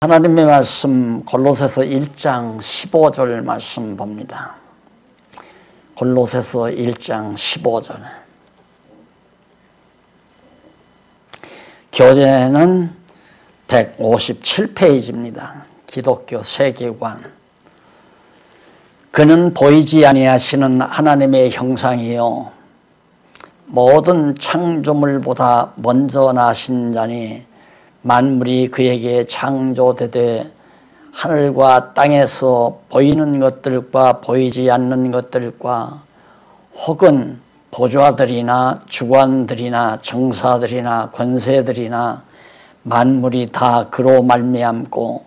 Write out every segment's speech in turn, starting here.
하나님의 말씀 골로새서 1장 15절 말씀 봅니다. 골로새서 1장 15절. 교재는 157페이지입니다. 기독교 세계관. 그는 보이지 아니하시는 하나님의 형상이요 모든 창조물보다 먼저 나신 자니 만물이 그에게 창조되되 하늘과 땅에서 보이는 것들과 보이지 않는 것들과 혹은 보좌들이나 주관들이나 정사들이나 권세들이나 만물이 다 그로 말미암고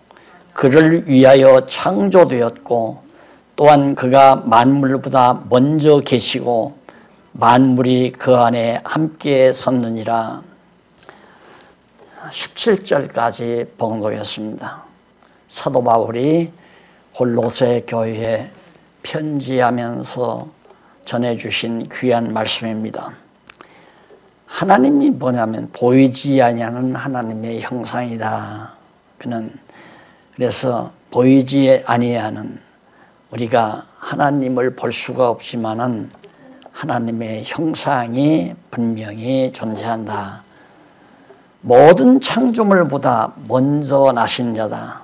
그를 위하여 창조되었고 또한 그가 만물보다 먼저 계시고 만물이 그 안에 함께 섰느니라. 17절까지 봉독했습니다. 사도 바울이 골로새 교회에 편지하면서 전해주신 귀한 말씀입니다. 하나님이 뭐냐면 보이지 아니하는 하나님의 형상이다. 그래서 보이지 아니하는, 우리가 하나님을 볼 수가 없지만은 하나님의 형상이 분명히 존재한다. 모든 창조물보다 먼저 나신 자다.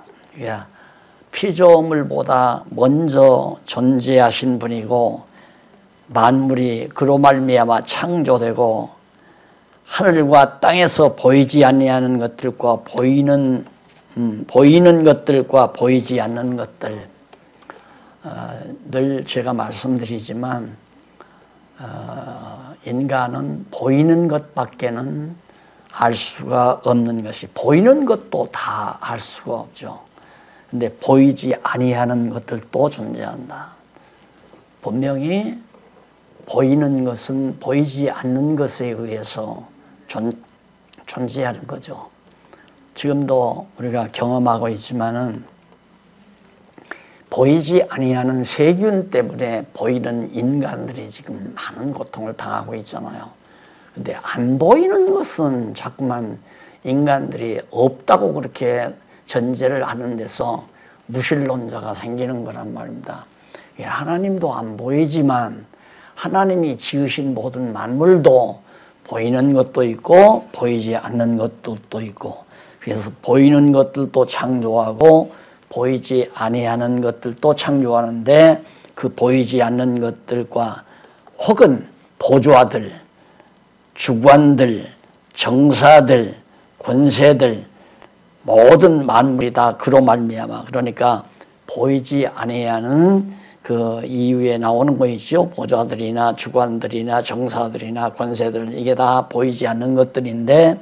피조물보다 먼저 존재하신 분이고 만물이 그로 말미암아 창조되고 하늘과 땅에서 보이지 아니하는 것들과 보이는 것들과 보이지 않는 것들. 늘 제가 말씀드리지만 인간은 보이는 것밖에는 알 수가 없는 것이, 보이는 것도 다 알 수가 없죠. 근데 보이지 아니하는 것들도 존재한다. 분명히 보이는 것은 보이지 않는 것에 의해서 존재하는 거죠. 지금도 우리가 경험하고 있지만은 보이지 아니하는 세균 때문에 보이는 인간들이 지금 많은 고통을 당하고 있잖아요. 근데 안 보이는 것은 자꾸만 인간들이 없다고 그렇게 전제를 하는 데서 무신론자가 생기는 거란 말입니다. 하나님도 안 보이지만 하나님이 지으신 모든 만물도 보이는 것도 있고 보이지 않는 것도 있고, 그래서 보이는 것들도 창조하고 보이지 아니하는 것들도 창조하는데 그 보이지 않는 것들과 혹은 보좌들, 주관들, 정사들, 권세들, 모든 만물이 다 그로 말미암아. 그러니까 보이지 아니하는 그 이후에 나오는 거 있죠. 보좌들이나 주관들이나 정사들이나 권세들, 이게 다 보이지 않는 것들인데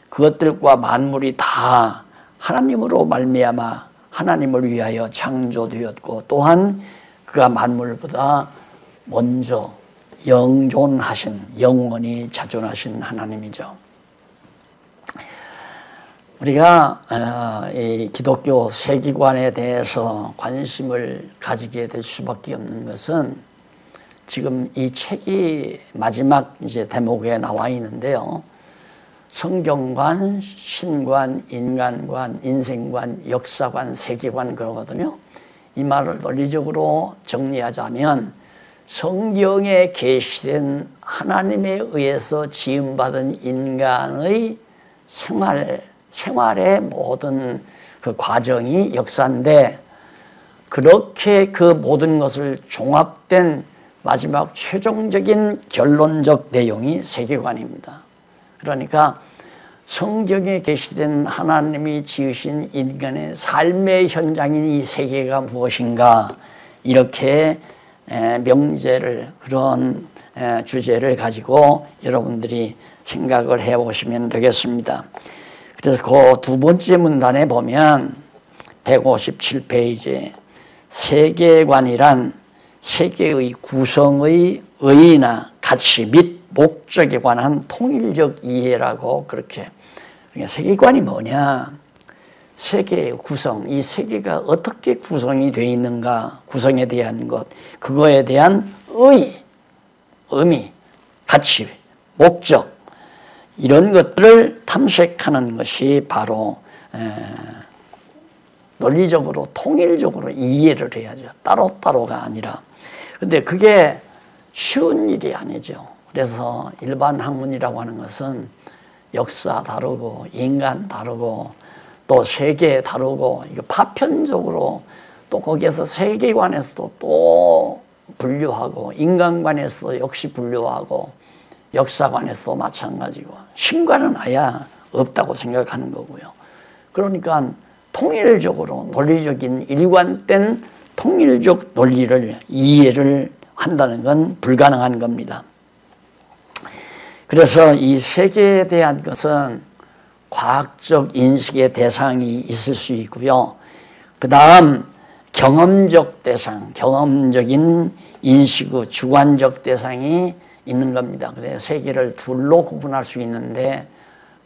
그것들과 만물이 다 하나님으로 말미암아 하나님을 위하여 창조되었고 또한 그가 만물보다 먼저 영존하신, 영원히 자존하신 하나님이죠. 우리가 이 기독교 세계관에 대해서 관심을 가지게 될 수밖에 없는 것은 지금 이 책이 마지막 이제 대목에 나와 있는데요. 성경관, 신관, 인간관, 인생관, 역사관, 세계관 그러거든요. 이 말을 논리적으로 정리하자면 성경에 계시된 하나님에 의해서 지음받은 인간의 생활의 모든 그 과정이 역사인데, 그렇게 그 모든 것을 종합된 마지막 최종적인 결론적 내용이 세계관입니다. 그러니까 성경에 계시된 하나님이 지으신 인간의 삶의 현장인 이 세계가 무엇인가, 이렇게 명제를, 그런 주제를 가지고 여러분들이 생각을 해보시면 되겠습니다. 그래서 그 두 번째 문단에 보면 157페이지 세계관이란 세계의 구성의 의의나 가치 및 목적에 관한 통일적 이해라고, 그렇게. 그러니까 세계관이 뭐냐, 세계의 구성, 이 세계가 어떻게 구성이 되어 있는가, 구성에 대한 것, 그거에 대한 의미, 가치, 목적, 이런 것들을 탐색하는 것이 바로 논리적으로 통일적으로 이해를 해야죠. 따로따로가 아니라. 근데 그게 쉬운 일이 아니죠. 그래서 일반 학문이라고 하는 것은 역사 다루고 인간 다루고 또 세계 다루고 이거 파편적으로 또 거기에서 세계관에서도 또 분류하고 인간관에서 역시 분류하고 역사관에서도 마찬가지고 신관은 아예 없다고 생각하는 거고요. 그러니까 통일적으로 논리적인 일관된 통일적 논리를 이해를 한다는 건 불가능한 겁니다. 그래서 이 세계에 대한 것은 과학적 인식의 대상이 있을 수 있고요. 그 다음 경험적 대상, 경험적인 인식의 주관적 대상이 있는 겁니다. 그래서 세계를 둘로 구분할 수 있는데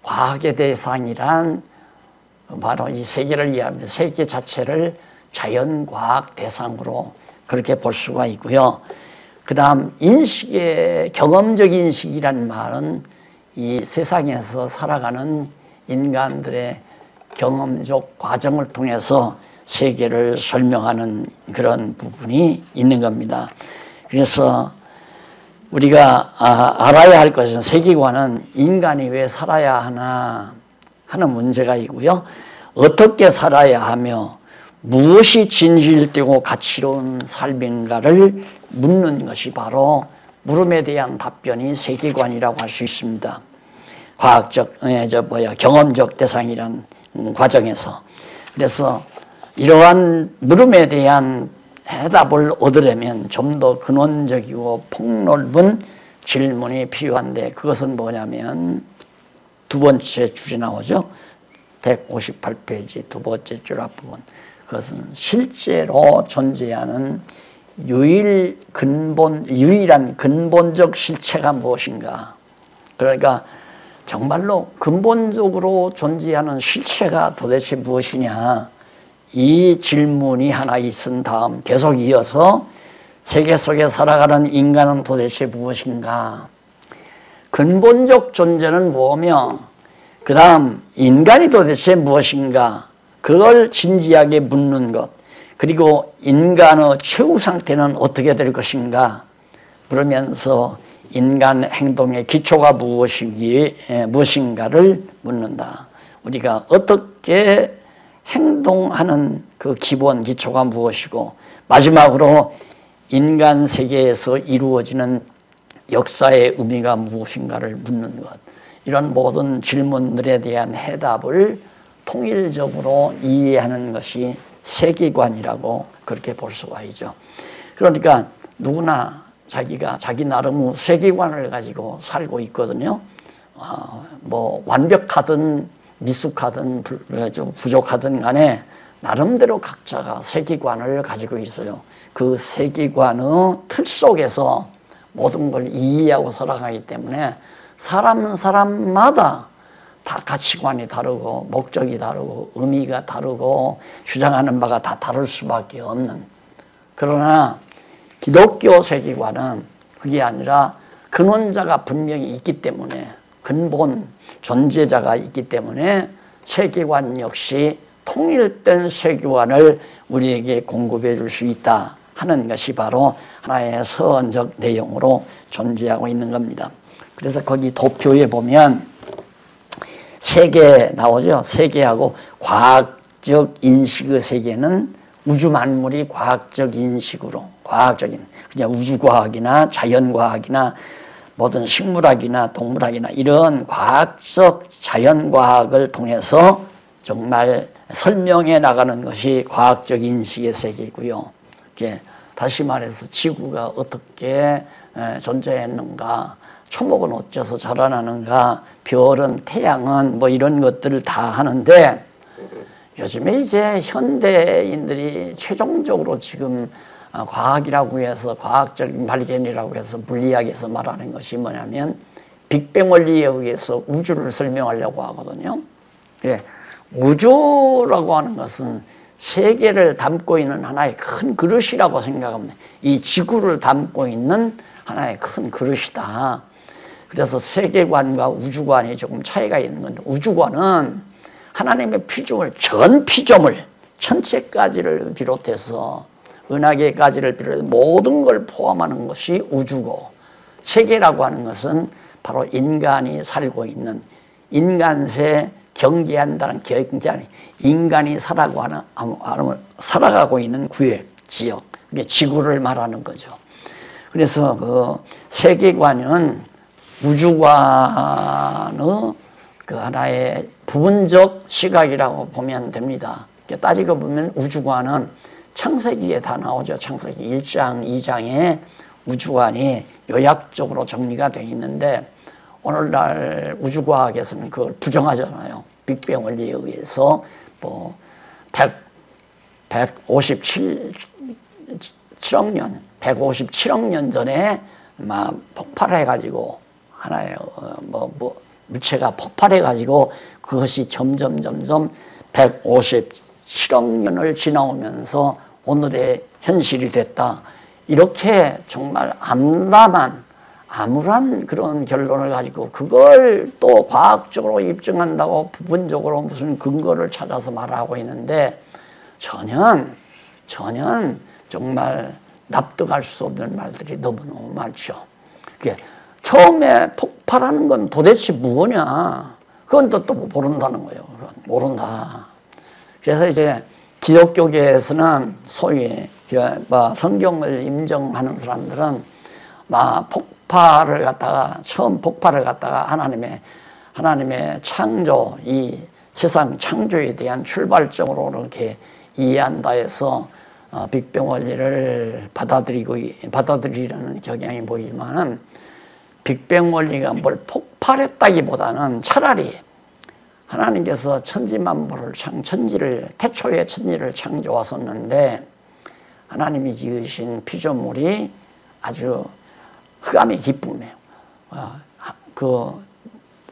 과학의 대상이란 바로 이 세계를 이해하면 세계 자체를 자연과학 대상으로 그렇게 볼 수가 있고요. 그 다음 인식의 경험적 인식이라는 말은 이 세상에서 살아가는 인간들의 경험적 과정을 통해서 세계를 설명하는 그런 부분이 있는 겁니다. 그래서 우리가 알아야 할 것은 세계관은 인간이 왜 살아야 하나 하는 문제가 있고요. 어떻게 살아야 하며 무엇이 진실되고 가치로운 삶인가를 묻는 것이 바로 물음에 대한 답변이 세계관이라고 할 수 있습니다. 과학적, 경험적 대상이라는 과정에서. 그래서 이러한 물음에 대한 해답을 얻으려면 좀 더 근원적이고 폭넓은 질문이 필요한데 그것은 뭐냐면 두 번째 줄에 나오죠. 158페이지 두 번째 줄 앞부분. 그것은 실제로 존재하는 유일한 근본적 실체가 무엇인가. 그러니까 정말로 근본적으로 존재하는 실체가 도대체 무엇이냐. 이 질문이 하나 있은 다음 계속 이어서 세계 속에 살아가는 인간은 도대체 무엇인가. 근본적 존재는 뭐며 그 다음 인간이 도대체 무엇인가. 그걸 진지하게 묻는 것. 그리고 인간의 최후 상태는 어떻게 될 것인가. 그러면서 인간 행동의 기초가 무엇인가를 묻는다. 우리가 어떻게 행동하는 그 기본 기초가 무엇이고 마지막으로 인간 세계에서 이루어지는 역사의 의미가 무엇인가를 묻는 것. 이런 모든 질문들에 대한 해답을 통일적으로 이해하는 것이 세계관이라고 그렇게 볼 수가 있죠. 그러니까 누구나 자기가 자기 나름의 세계관을 가지고 살고 있거든요. 뭐 완벽하든 미숙하든 좀 부족하든 간에 나름대로 각자가 세계관을 가지고 있어요. 그 세계관의 틀 속에서 모든 걸 이해하고 살아가기 때문에 사람마다 다 가치관이 다르고 목적이 다르고 의미가 다르고 주장하는 바가 다 다를 수밖에 없는. 그러나 기독교 세계관은 그게 아니라 근원자가 분명히 있기 때문에 근본 존재자가 있기 때문에 세계관 역시 통일된 세계관을 우리에게 공급해 줄 수 있다 하는 것이 바로 하나의 서원적 내용으로 존재하고 있는 겁니다. 그래서 거기 도표에 보면 세계 나오죠. 세계하고 과학적 인식의 세계는 우주 만물이 과학적 인식으로 과학적인 그냥 우주과학이나 자연과학이나 모든 식물학이나 동물학이나 이런 과학적 자연과학을 통해서 정말 설명해 나가는 것이 과학적 인식의 세계이고요. 다시 말해서 지구가 어떻게 존재했는가, 초목은 어째서 자라나는가, 별은 태양은 뭐 이런 것들을 다 하는데 요즘에 이제 현대인들이 최종적으로 지금 과학이라고 해서 과학적인 발견이라고 해서 물리학에서 말하는 것이 뭐냐면 빅뱅 원리에 의해서 우주를 설명하려고 하거든요. 우주라고 하는 것은 세계를 담고 있는 하나의 큰 그릇이라고 생각합니다. 이 지구를 담고 있는 하나의 큰 그릇이다. 그래서 세계관과 우주관이 조금 차이가 있는 건데 우주관은 하나님의 피조물, 전 천체까지를 비롯해서 은하계까지를 비롯해서 모든 걸 포함하는 것이 우주고, 세계라고 하는 것은 바로 인간이 살고 있는, 인간세 경계한다는 경계하는, 인간이 살아가고 있는 구역, 지역, 그게 지구를 말하는 거죠. 그래서 그 세계관은 우주관의 그 하나의 부분적 시각이라고 보면 됩니다. 따지고 보면 우주관은 창세기에 다 나오죠. 창세기 1장, 2장에 우주관이 요약적으로 정리가 되어 있는데, 오늘날 우주과학에서는 그걸 부정하잖아요. 빅뱅 원리에 의해서 뭐 157억 년 전에 막 폭발해가지고 하나의 물체가 폭발해가지고 그것이 점점 157억 년을 지나오면서 오늘의 현실이 됐다. 이렇게 정말 암울한 그런 결론을 가지고 그걸 또 과학적으로 입증한다고 부분적으로 무슨 근거를 찾아서 말하고 있는데, 전혀 정말 납득할 수 없는 말들이 너무너무 많죠. 처음에 폭발하는 건 도대체 뭐냐? 그건 또 모른다는 거예요. 모른다. 그래서 이제 기독교계에서는 소위 성경을 인정하는 사람들은 처음 폭발을 갖다가 하나님의 창조, 이 세상 창조에 대한 출발점으로 이렇게 이해한다 해서 빅뱅 원리를 받아들이려는 경향이 보이지만은, 빅뱅 원리가 뭘 폭발했다기보다는 차라리 하나님께서 천지만물을 태초에 천지를 창조하셨는데, 하나님이 지으신 피조물이 아주 흑암이 기쁨이에요.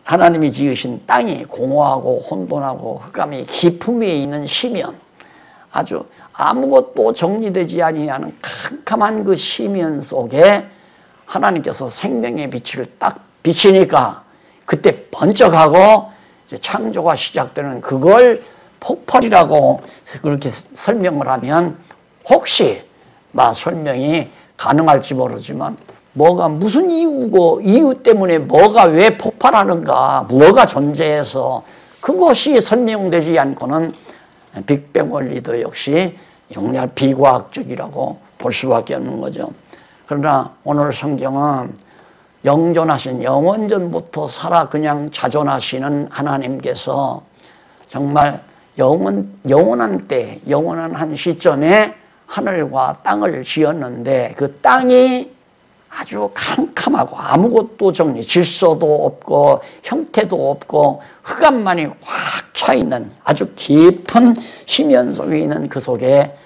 하나님이 지으신 땅이 공허하고 혼돈하고 흑암이 기품에 있는 시면, 아주 아무것도 정리되지 아니하는 캄캄한 그 시면 속에 하나님께서 생명의 빛을 딱 비치니까 그때 번쩍하고 이제 창조가 시작되는, 그걸 폭발이라고 그렇게 설명을 하면 혹시 설명이 가능할지 모르지만, 무슨 이유 때문에 뭐가 왜 폭발하는가, 뭐가 존재해서 그것이 설명되지 않고는 빅뱅 원리도 역시 영리한 비과학적이라고 볼 수밖에 없는 거죠. 그러나 오늘 성경은 영존하신, 영원전부터 그냥 자존하시는 하나님께서 정말 영원한 때, 영원한 한 시점에 하늘과 땅을 지었는데, 그 땅이 아주 캄캄하고 아무것도 질서도 없고 형태도 없고 흑암만이 확 차 있는 아주 깊은 심연 속에 있는 그 속에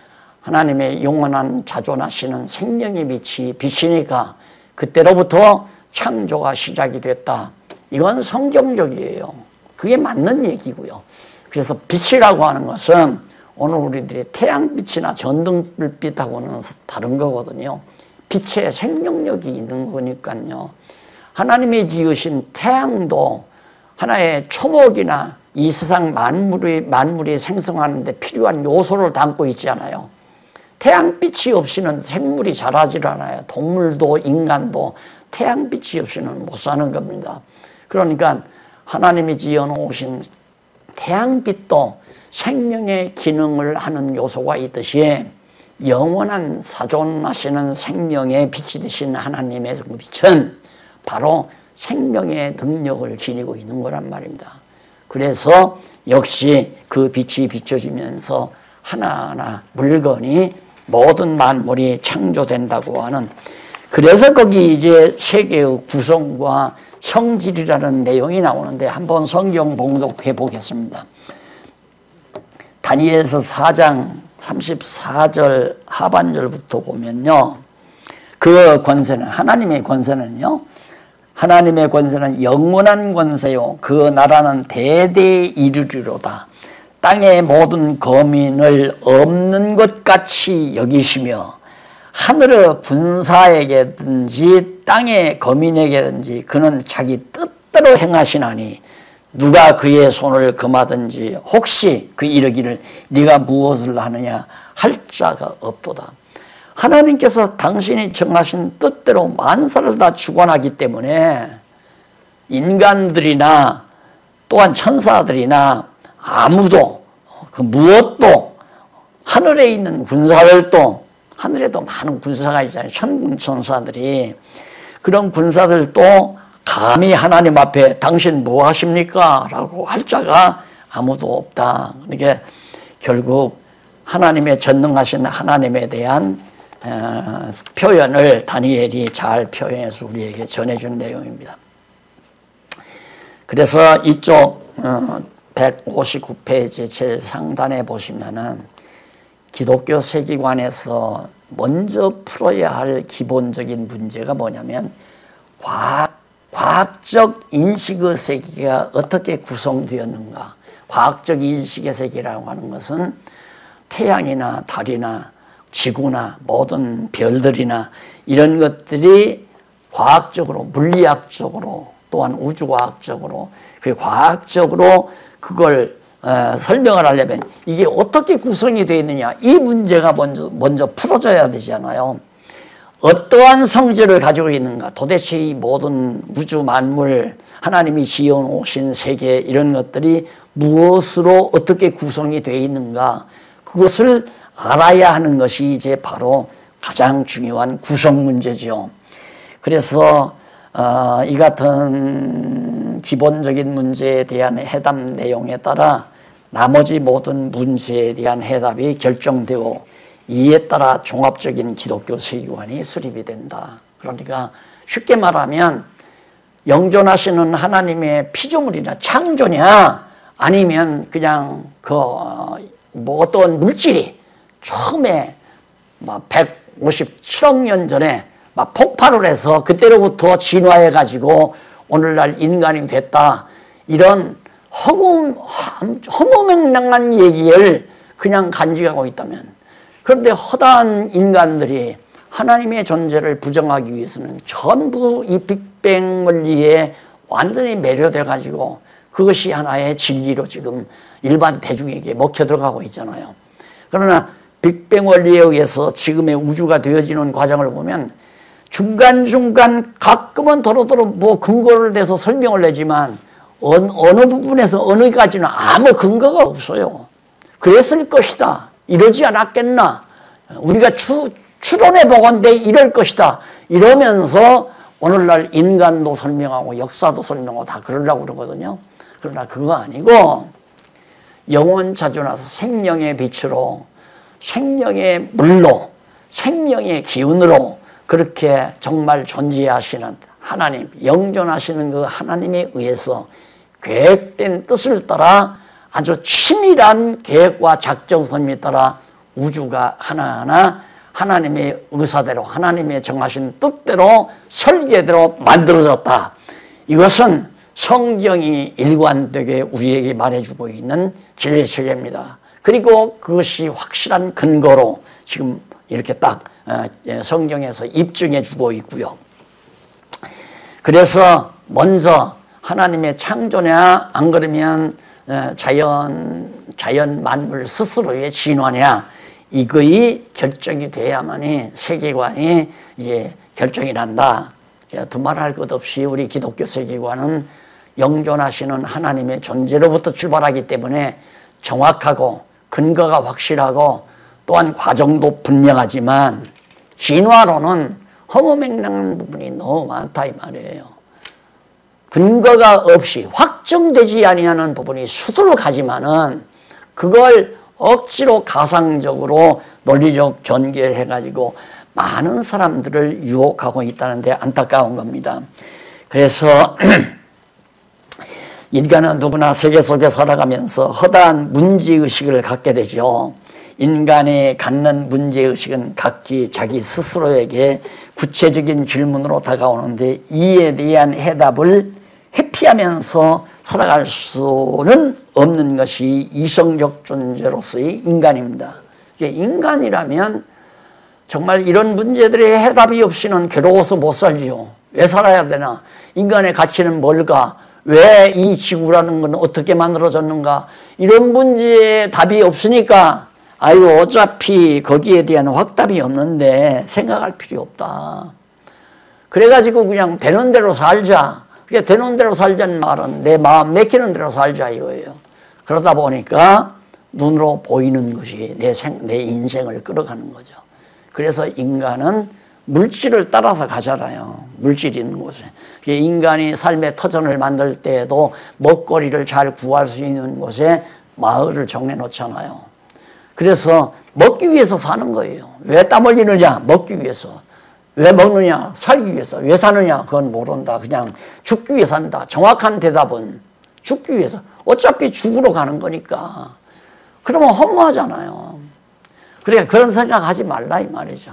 하나님의 영원한 자존하시는 생명의 빛이 비치니까 그때로부터 창조가 시작이 됐다. 이건 성경적이에요. 그게 맞는 얘기고요. 그래서 빛이라고 하는 것은 오늘 우리들이 태양빛이나 전등불빛하고는 다른 거거든요. 빛에 생명력이 있는 거니까요. 하나님이 지으신 태양도 하나의 초목이나 이 세상 만물이 생성하는데 필요한 요소를 담고 있잖아요. 태양빛이 없이는 생물이 자라질 않아요. 동물도 인간도 태양빛이 없이는 못 사는 겁니다. 그러니까 하나님이 지어놓으신 태양빛도 생명의 기능을 하는 요소가 있듯이, 영원한 사존하시는 생명의 빛이 되신 하나님의 빛은 바로 생명의 능력을 지니고 있는 거란 말입니다. 그래서 역시 그 빛이 비춰지면서 하나하나 물건이, 모든 만물이 창조된다고 하는, 그래서 거기 이제 세계의 구성과 성질이라는 내용이 나오는데 한번 성경 봉독해 보겠습니다. 다니엘서 4장 34절 하반절부터 보면요, 그 권세는, 하나님의 권세는요, 하나님의 권세는 영원한 권세요, 그 나라는 대대에 이르리로다. 땅의 모든 거민을 없는 것 같이 여기시며 하늘의 군사에게든지 땅의 거민에게든지 그는 자기 뜻대로 행하시나니 누가 그의 손을 금하든지 혹시 그 이르기를 네가 무엇을 하느냐 할 자가 없도다. 하나님께서 당신이 정하신 뜻대로 만사를 다 주관하기 때문에 인간들이나 또한 천사들이나 아무도 그 무엇도 하늘에 있는 군사들도 하늘에도 많은 군사가 있잖아요. 천군 천사들이. 그런 군사들도 감히 하나님 앞에 당신 뭐 하십니까? 라고 할 자가 아무도 없다. 그러니까 결국 하나님의 전능하신 하나님에 대한 표현을 다니엘이 잘 표현해서 우리에게 전해준 내용입니다. 그래서 이쪽 159페이지 제일 상단에 보시면은 기독교 세계관에서 먼저 풀어야 할 기본적인 문제가 뭐냐면 과학적 인식의 세계가 어떻게 구성되었는가. 과학적 인식의 세계라고 하는 것은 태양이나 달이나 지구나 모든 별들이나 이런 것들이 과학적으로 물리학적으로 또한 우주과학적으로 그 과학적으로 그걸 설명을 하려면 이게 어떻게 구성이 되어 있느냐 이 문제가 먼저 풀어져야 되잖아요. 어떠한 성질을 가지고 있는가 도대체 이 모든 우주 만물 하나님이 지어놓으신 세계 이런 것들이 무엇으로 어떻게 구성이 되어 있는가 그것을 알아야 하는 것이 이제 바로 가장 중요한 구성 문제죠. 그래서 이 같은 기본적인 문제에 대한 해답 내용에 따라 나머지 모든 문제에 대한 해답이 결정되고 이에 따라 종합적인 기독교 세계관이 수립이 된다. 그러니까 쉽게 말하면 영존하시는 하나님의 피조물이나 창조냐 아니면 그냥 뭐 어떤 물질이 처음에 막 157억 년 전에 막 폭발을 해서 그때로부터 진화해 가지고 오늘날 인간이 됐다. 이런 허무맹랑한 얘기를 그냥 간직하고 있다면 그런데 허다한 인간들이 하나님의 존재를 부정하기 위해서는 전부 이 빅뱅 원리에 완전히 매료돼 가지고 그것이 하나의 진리로 지금 일반 대중에게 먹혀 들어가고 있잖아요. 그러나 빅뱅 원리에 의해서 지금의 우주가 되어지는 과정을 보면 중간중간 가끔은 도로도로 뭐 근거를 대서 설명을 내지만 어느 부분에서 어느까지는 아무 근거가 없어요. 그랬을 것이다. 이러지 않았겠나. 우리가 추론해 보건대 이럴 것이다. 이러면서 오늘날 인간도 설명하고 역사도 설명하고 다 그러려고 그러거든요. 그러나 그거 아니고 영원자존하서 생명의 빛으로 생명의 물로 생명의 기운으로 그렇게 정말 존재하시는 하나님, 영존하시는 그 하나님에 의해서 계획된 뜻을 따라 아주 치밀한 계획과 작정선에 따라 우주가 하나하나 하나님의 의사대로 하나님의 정하신 뜻대로 설계대로 만들어졌다. 이것은 성경이 일관되게 우리에게 말해주고 있는 진리체계입니다. 그리고 그것이 확실한 근거로 지금 이렇게 딱 성경에서 입증해 주고 있고요. 그래서 먼저 하나님의 창조냐 안 그러면 자연 만물 스스로의 진화냐 이거의 결정이 돼야만이 세계관이 이제 결정이 난다. 두말할 것 없이 우리 기독교 세계관은 영존하시는 하나님의 존재로부터 출발하기 때문에 정확하고 근거가 확실하고 또한 과정도 분명하지만 진화론은 허무맹랑한 부분이 너무 많다 이 말이에요. 근거가 없이 확정되지 아니하는 부분이 수두룩하지만은 그걸 억지로 가상적으로 논리적 전개해가지고 많은 사람들을 유혹하고 있다는 데 안타까운 겁니다. 그래서 인간은 누구나 세계 속에 살아가면서 허다한 문제의식을 갖게 되죠. 인간이 갖는 문제의식은 각기 자기 스스로에게 구체적인 질문으로 다가오는데 이에 대한 해답을 회피하면서 살아갈 수는 없는 것이 이성적 존재로서의 인간입니다. 인간이라면 정말 이런 문제들의 해답이 없이는 괴로워서 못 살죠. 왜 살아야 되나? 인간의 가치는 뭘까? 왜 이 지구라는 건 어떻게 만들어졌는가? 이런 문제에 답이 없으니까 아유 어차피 거기에 대한 확답이 없는데 생각할 필요 없다. 그래가지고 그냥 되는 대로 살자. 그게 되는 대로 살자는 말은 내 마음 맥히는 대로 살자 이거예요. 그러다 보니까 눈으로 보이는 것이 내 인생을 끌어가는 거죠. 그래서 인간은 물질을 따라서 가잖아요. 물질이 있는 곳에. 인간이 삶의 터전을 만들 때에도 먹거리를 잘 구할 수 있는 곳에 마을을 정해놓잖아요. 그래서 먹기 위해서 사는 거예요. 왜 땀 흘리느냐? 먹기 위해서. 왜 먹느냐? 살기 위해서. 왜 사느냐? 그건 모른다. 그냥 죽기 위해 산다. 정확한 대답은 죽기 위해서. 어차피 죽으러 가는 거니까. 그러면 허무하잖아요. 그러니까 그런 생각하지 말라 이 말이죠.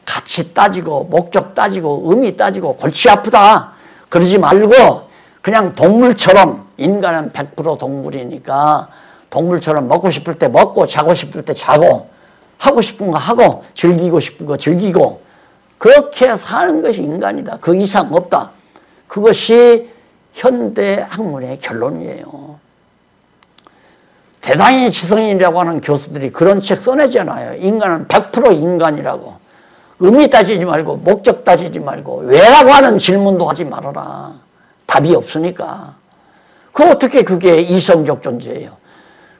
가치 따지고 목적 따지고 의미 따지고 골치 아프다. 그러지 말고 그냥 동물처럼 인간은 100% 동물이니까 동물처럼 먹고 싶을 때 먹고 자고 싶을 때 자고 하고 싶은 거 하고 즐기고 싶은 거 즐기고 그렇게 사는 것이 인간이다. 그 이상 없다. 그것이 현대 학문의 결론이에요. 대단히 지성인이라고 하는 교수들이 그런 책 써내잖아요. 인간은 100% 인간이라고. 의미 따지지 말고 목적 따지지 말고 왜라고 하는 질문도 하지 말아라. 답이 없으니까. 어떻게 그게 이성적 존재예요.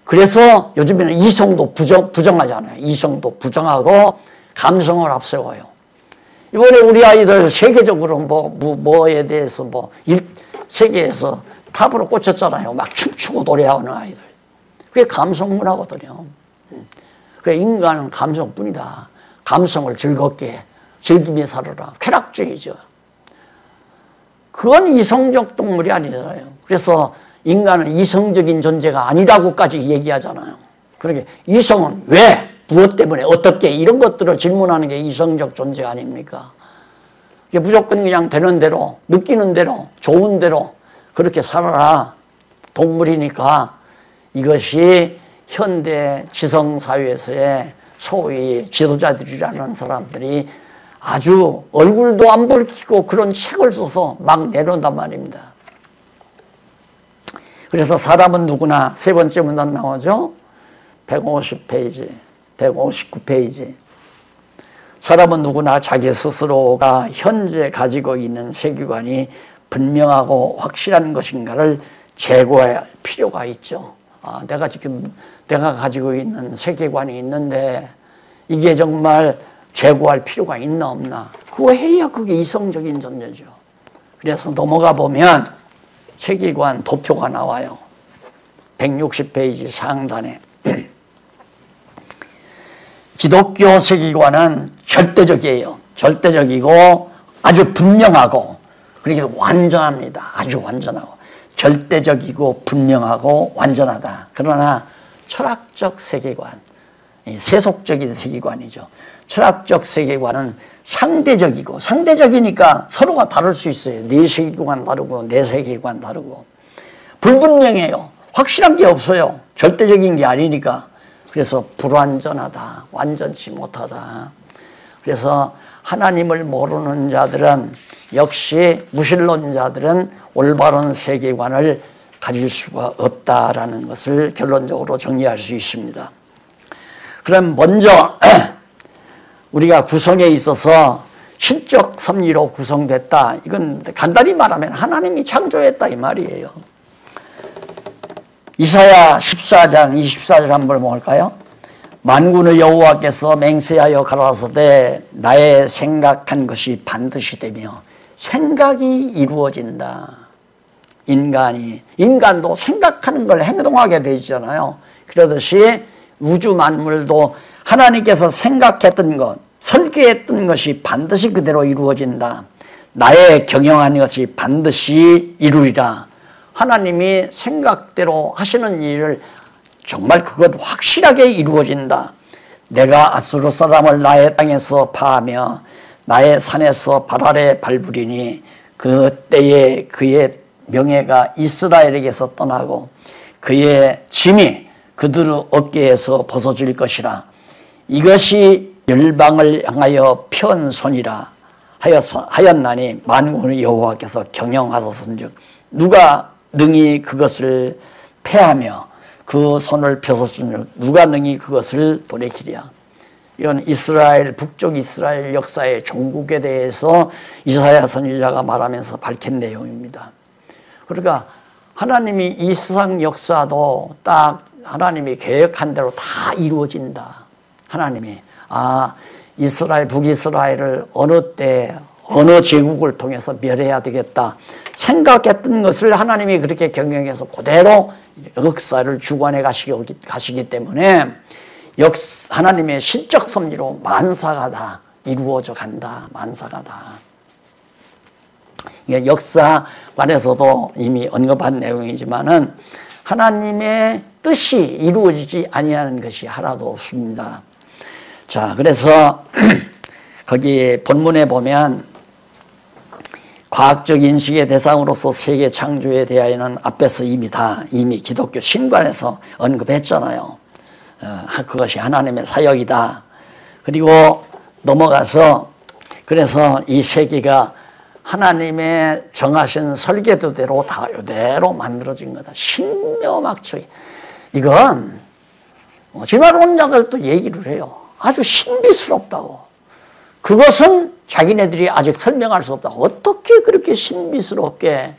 그래서 요즘에는 이성도 부정하잖아요. 이성도 부정하고 감성을 앞세워요. 이번에 우리 아이들 세계적으로 뭐에 대해서 세계에서 탑으로 꽂혔잖아요. 막 춤추고 노래하는 아이들. 그게 감성문화거든요. 그러니까 인간은 감성뿐이다. 감성을 즐겁게 즐기며 살아라. 쾌락주의죠. 그건 이성적 동물이 아니잖아요. 그래서 인간은 이성적인 존재가 아니라고까지 얘기하잖아요. 그러게 이성은 왜? 무엇 때문에? 어떻게? 이런 것들을 질문하는 게 이성적 존재가 아닙니까? 이게 무조건 그냥 되는 대로, 느끼는 대로, 좋은 대로 그렇게 살아라. 동물이니까 이것이 현대 지성사회에서의 소위 지도자들이라는 사람들이 아주 얼굴도 안 붉히고 그런 책을 써서 막 내놓는단 말입니다. 그래서 사람은 누구나 세 번째 문단 나오죠. 150페이지, 159페이지. 사람은 누구나 자기 스스로가 현재 가지고 있는 세계관이 분명하고 확실한 것인가를 재고할 필요가 있죠. 내가 가지고 있는 세계관이 있는데 이게 정말 재고할 필요가 있나 없나. 그거 해야 그게 이성적인 존재죠. 그래서 넘어가 보면 세계관 도표가 나와요. 160페이지 상단에. 기독교 세계관은 절대적이에요. 절대적이고 아주 분명하고 그렇게 완전합니다. 아주 완전하고. 절대적이고 분명하고 완전하다. 그러나 철학적 세계관, 세속적인 세계관이죠. 철학적 세계관은 상대적이고 상대적이니까 서로가 다를 수 있어요. 네 세계관 다르고 내 세계관 다르고 불분명해요. 확실한 게 없어요. 절대적인 게 아니니까. 그래서 불완전하다. 완전치 못하다. 그래서 하나님을 모르는 자들은 역시 무신론자들은 올바른 세계관을 가질 수가 없다라는 것을 결론적으로 정리할 수 있습니다. 그럼 먼저 우리가 구성에 있어서 신적 섭리로 구성됐다. 이건 간단히 말하면 하나님이 창조했다 이 말이에요. 이사야 14장 24절 한번 볼까요? 만군의 여호와께서 맹세하여 가라사대 나의 생각한 것이 반드시 되며 생각이 이루어진다. 인간도 생각하는 걸 행동하게 되잖아요. 그러듯이 우주 만물도 하나님께서 생각했던 것, 설계했던 것이 반드시 그대로 이루어진다. 나의 경영하는 것이 반드시 이루리라. 하나님이 생각대로 하시는 일을 정말 그것 확실하게 이루어진다. 내가 아수르 사람을 나의 땅에서 파하며 나의 산에서 발 아래 밟으리니 그때에 그의 명예가 이스라엘에게서 떠나고 그의 짐이 그들의 어깨에서 벗어질 것이라. 이것이 열방을 향하여 편 손이라 하였나니 만군의 여호와께서 경영하소서인즉. 누가 능히 그것을 패하며 그 손을 펴섰으니 누가 능히 그것을 돌이키랴. 이건 이스라엘, 북쪽 이스라엘 역사의 종국에 대해서 이사야 선지자가 말하면서 밝힌 내용입니다. 그러니까 하나님이 이 세상 역사도 딱 하나님이 계획한 대로 다 이루어진다. 하나님이 이스라엘, 북이스라엘을 어느 때 어느 제국을 통해서 멸해야 되겠다 생각했던 것을 하나님이 그렇게 경영해서 그대로 역사를 주관해 가시기 때문에 하나님의 신적 섭리로 만사가 다 이루어져 간다. 만사가 다. 이게 역사관에서도 이미 언급한 내용이지만은 하나님의 뜻이 이루어지지 아니하는 것이 하나도 없습니다. 자, 그래서 거기 본문에 보면 과학적 인식의 대상으로서 세계 창조에 대하여는 앞에서 이미 기독교 신관에서 언급했잖아요. 그것이 하나님의 사역이다. 그리고 넘어가서 그래서 이 세계가 하나님의 정하신 설계도대로 다 이대로 만들어진 거다. 신묘막측. 이건 진화론자들도 얘기를 해요. 아주 신비스럽다고. 그것은 자기네들이 아직 설명할 수 없다. 어떻게 그렇게 신비스럽게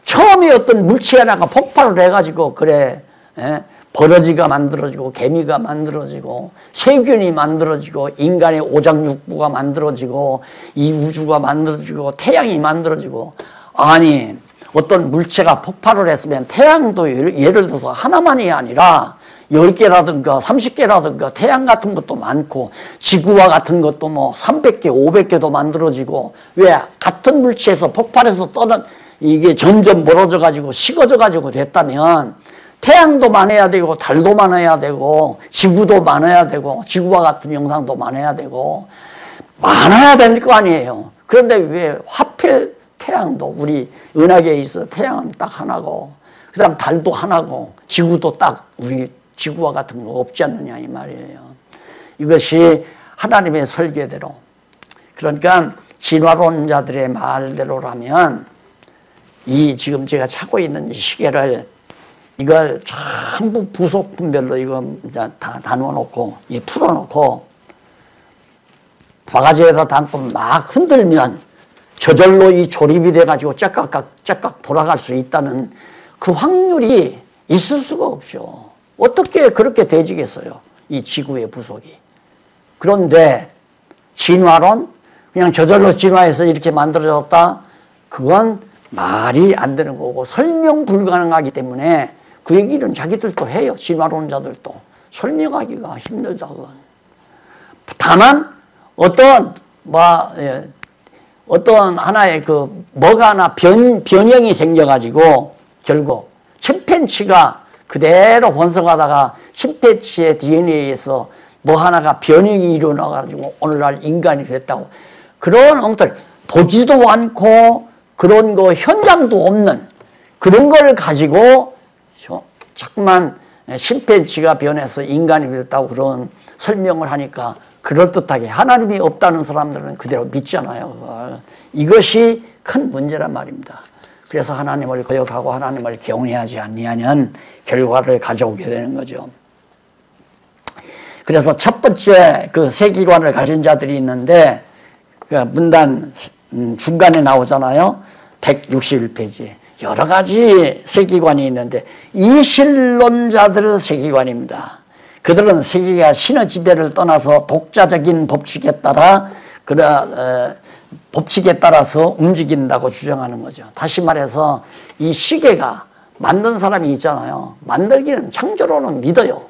처음에 어떤 물체 하나가 폭발을 해가지고 그래 버러지가 만들어지고 개미가 만들어지고 세균이 만들어지고 인간의 오장육부가 만들어지고 이 우주가 만들어지고 태양이 만들어지고 아니 어떤 물체가 폭발을 했으면 태양도 예를 들어서 하나만이 아니라 10개라든가 30개라든가 태양 같은 것도 많고 지구와 같은 것도 뭐 300개 500개도 만들어지고 왜 같은 물체에서 폭발해서 떠는 이게 점점 멀어져 가지고 식어져 가지고 됐다면 태양도 많아야 되고 달도 많아야 되고 지구도 많아야 되고 지구와 같은 영상도 많아야 되고 많아야 될 거 아니에요. 그런데 왜 하필 태양도 우리 은하계에 있어 태양은 딱 하나고 그 다음 달도 하나고 지구도 딱 우리 지구와 같은 거 없지 않느냐 이 말이에요. 이것이 하나님의 설계대로 그러니까 진화론자들의 말대로라면 이 지금 제가 찾고 있는 이 시계를 이걸 전부 부속품별로 이거 다 나눠놓고 풀어놓고 바가지에다 담고 막 흔들면 저절로 이 조립이 돼가지고 짝깍 돌아갈 수 있다는 그 확률이 있을 수가 없죠. 어떻게 그렇게 되지겠어요? 이 지구의 부속이. 그런데 진화론? 그냥 저절로 진화해서 이렇게 만들어졌다? 그건 말이 안 되는 거고 설명 불가능하기 때문에 그 얘기는 자기들도 해요. 진화론자들도. 설명하기가 힘들다. 그건. 다만 어떤 하나의 뭐가 하나 변형이 생겨가지고 결국 침팬치가 그대로 번성하다가 침팬치의 DNA에서 뭐 하나가 변형이 일어나가지고 오늘날 인간이 됐다고. 그런 엉터리 보지도 않고 그런 거 현장도 없는 그런 걸 가지고 자꾸만 침팬치가 변해서 인간이 됐다고 그런 설명을 하니까 그럴듯하게 하나님이 없다는 사람들은 그대로 믿잖아요. 그걸. 이것이 큰 문제란 말입니다. 그래서 하나님을 거역하고 하나님을 경외하지 아니하는 결과를 가져오게 되는 거죠. 그래서 첫 번째 그 세계관을 가진 자들이 있는데 그 문단 중간에 나오잖아요. 161페이지. 여러 가지 세계관이 있는데 이실론자들의 세계관입니다. 그들은 세계가 신의 지배를 떠나서 독자적인 법칙에 따라서 움직인다고 주장하는 거죠. 다시 말해서 이 시계가 만든 사람이 있잖아요. 만들기는 창조로는 믿어요.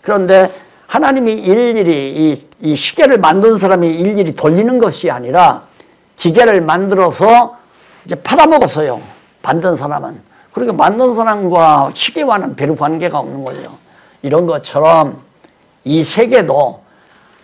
그런데 하나님이 일일이 이 시계를 만든 사람이 일일이 돌리는 것이 아니라 기계를 만들어서 이제 팔아먹었어요. 만든 사람은. 그러니까 만든 사람과 시계와는 별 관계가 없는 거죠. 이런 것처럼 이 세계도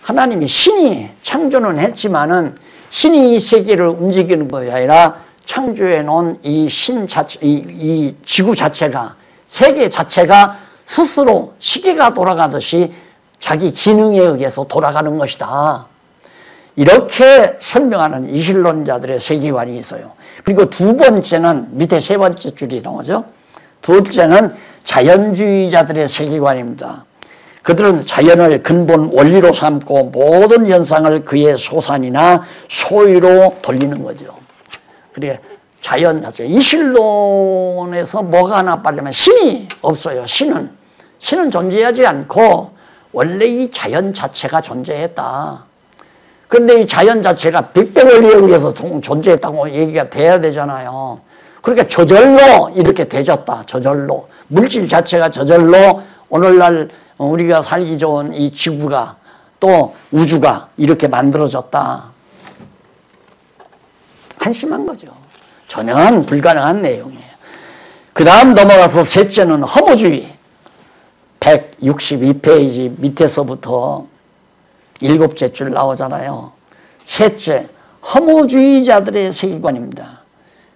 하나님이 신이 창조는 했지만은 신이 이 세계를 움직이는 것이 아니라 창조해 놓은 이 신 자체, 이 지구 자체가, 세계 자체가 스스로 시계가 돌아가듯이 자기 기능에 의해서 돌아가는 것이다. 이렇게 설명하는 이실론자들의 세계관이 있어요. 그리고 두 번째는 밑에 세 번째 줄이 나오죠. 두 번째는 자연주의자들의 세계관입니다. 그들은 자연을 근본 원리로 삼고 모든 현상을 그의 소산이나 소유로 돌리는 거죠. 그래 자연 자체 이실론에서 뭐가 하나 빠지면 신이 없어요. 신은 존재하지 않고 원래 이 자연 자체가 존재했다. 그런데 이 자연 자체가 빅뱅 원리에 의해서 존재했다고 얘기가 돼야 되잖아요. 그러니까 저절로 이렇게 되졌다. 저절로 물질 자체가 저절로 오늘날 우리가 살기 좋은 이 지구가 또 우주가 이렇게 만들어졌다. 한심한 거죠. 전혀 불가능한 내용이에요. 그 다음 넘어가서 셋째는 허무주의. 162페이지 밑에서부터 7째 줄 나오잖아요. 셋째, 허무주의자들의 세계관입니다.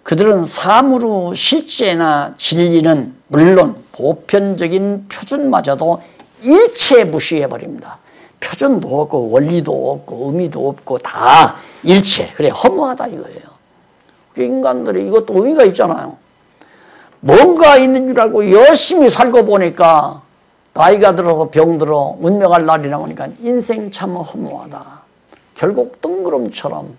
그들은 사무로 실제나 진리는 물론 보편적인 표준마저도 일체 무시해버립니다. 표준도 없고 원리도 없고 의미도 없고 다 일체. 그래 허무하다 이거예요. 인간들이 이것도 의미가 있잖아요. 뭔가 있는 줄 알고 열심히 살고 보니까 나이가 들어서 병들어 운명할 날이 나오니까 인생 참 허무하다. 결국 뜬구름처럼.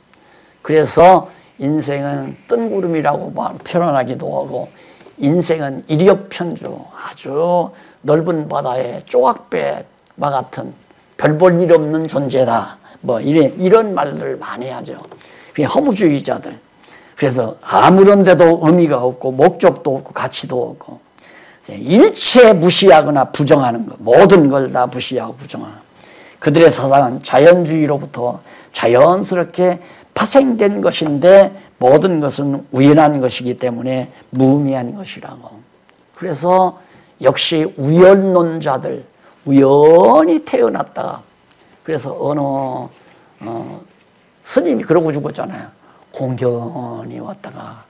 그래서 인생은 뜬구름이라고 표현하기도 하고 인생은 일엽편주 아주 넓은 바다에 조각배와 같은 별 볼 일 없는 존재다. 뭐 이런 말들 많이 하죠. 그게 허무주의자들. 그래서 아무런 데도 의미가 없고 목적도 없고 가치도 없고 일체 무시하거나 부정하는 것. 모든 걸 다 무시하고 부정하는 것. 그들의 사상은 자연주의로부터 자연스럽게 파생된 것인데 모든 것은 우연한 것이기 때문에 무의미한 것이라고. 그래서 역시 우연론자들 우연히 태어났다가 그래서 어느 스님이 그러고 죽었잖아요. 공연이 왔다가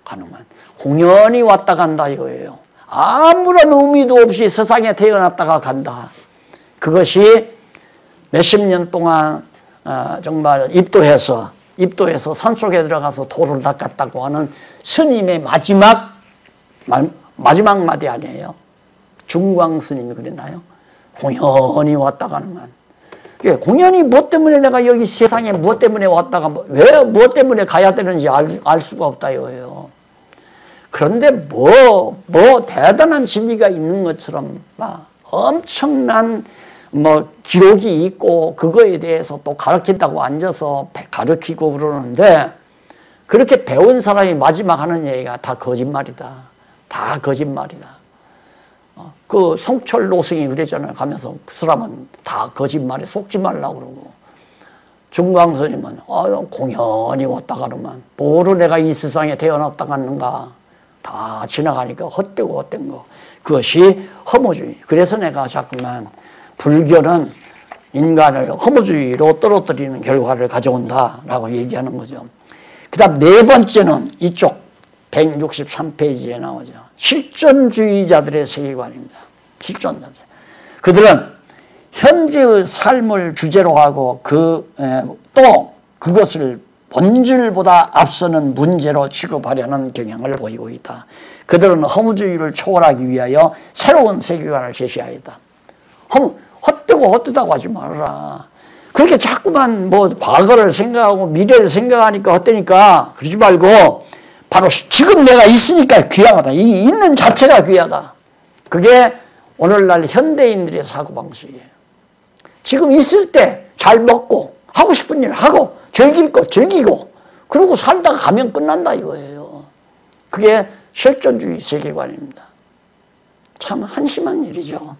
가는만. 공연이 왔다 간다 이거예요. 아무런 의미도 없이 세상에 태어났다가 간다. 그것이 몇십 년 동안 정말 입도해서 산속에 들어가서 돌을 닦았다고 하는 스님의 마지막 마디 아니에요. 중광 스님이 그랬나요? 공연이 왔다 가는만. 공연이 뭐 때문에 내가 여기 세상에 뭐 때문에 왔다가 왜 뭐 때문에 가야 되는지 알 수가 없다 이거예요. 그런데 뭐 대단한 진리가 있는 것처럼 막 엄청난 기록이 있고 그거에 대해서 또 가르친다고 앉아서 가르치고 그러는데 그렇게 배운 사람이 마지막 하는 얘기가 다 거짓말이다. 다 거짓말이다. 그 성철 노승이 그랬잖아요. 가면서 그 사람은 다 거짓말에 속지 말라고 그러고 중광스님은 공연이 왔다 가는만 뭐로 내가 이 세상에 태어났다 갔는가 다 지나가니까 헛되고 헛된 거. 그것이 허무주의. 그래서 내가 자꾸만 불교는 인간을 허무주의로 떨어뜨리는 결과를 가져온다라고 얘기하는 거죠. 그 다음 네 번째는 이쪽 163페이지에 나오죠. 실존주의자들의 세계관입니다. 실존자들. 그들은 현재의 삶을 주제로 하고 또 그것을 본질보다 앞서는 문제로 취급하려는 경향을 보이고 있다. 그들은 허무주의를 초월하기 위하여 새로운 세계관을 제시하였다. 헛되고 헛되다고 하지 말아라. 그렇게 자꾸만 과거를 생각하고 미래를 생각하니까 헛되니까 그러지 말고 바로 지금 내가 있으니까 귀하다. 이 있는 자체가 귀하다. 그게 오늘날 현대인들의 사고방식이에요. 지금 있을 때 잘 먹고 하고 싶은 일 하고 즐길 거 즐기고 그러고 살다가 가면 끝난다 이거예요. 그게 실존주의 세계관입니다. 참 한심한 일이죠.